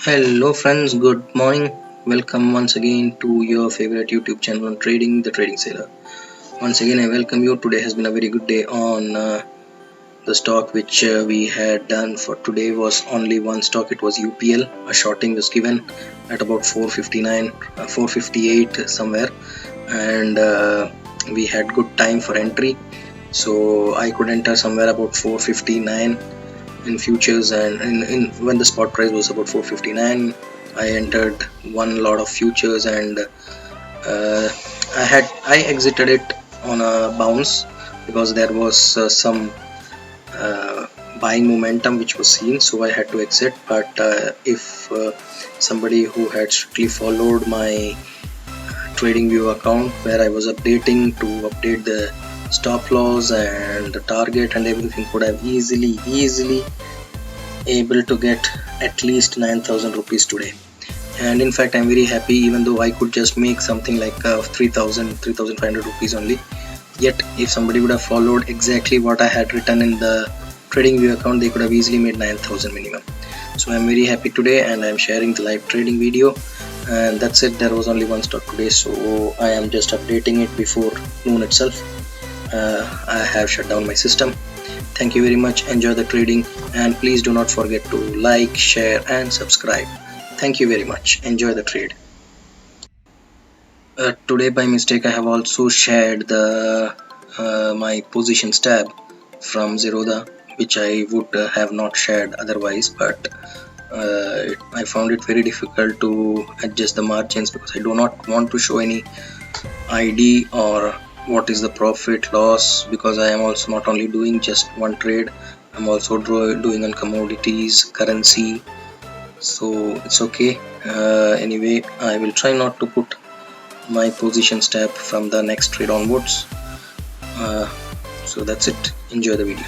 Hello friends, good morning. Welcome once again to your favorite YouTube channel on trading, The Trading Sailor. Once again I welcome you. Today has been a very good day on the stock which we had done for today was only one stock. It was UPL. A shorting was given at about 459, 458 somewhere, and we had good time for entry. So I could enter somewhere about 459 in futures, and in when the spot price was about 459 I entered one lot of futures, and I exited it on a bounce because there was some buying momentum which was seen, so I had to exit. But if somebody who had strictly followed my TradingView account where I was updating to update the stop loss and the target and everything, could have easily able to get at least 9,000 rupees today. And in fact I'm very happy, even though I could just make something like 3,500 rupees only. Yet if somebody would have followed exactly what I had written in the TradingView account, they could have easily made 9,000 minimum. So I'm very happy today, and I'm sharing the live trading video. And that's it. There was only one stock today, so I am just updating it before noon itself. I have shut down my system. Thank you very much. Enjoy the trading, and please do not forget to like, share and subscribe. Thank you very much. Enjoy the trade. Today by mistake I have also shared the my positions tab from Zerodha, which I would have not shared otherwise, but I found it very difficult to adjust the margins because I do not want to show any ID or what is the profit loss, because I am also not only doing just one trade, I'm also doing on commodities, currency, so it's okay. Anyway, I will try not to put my positions tab from the next trade onwards. So that's it. Enjoy the video.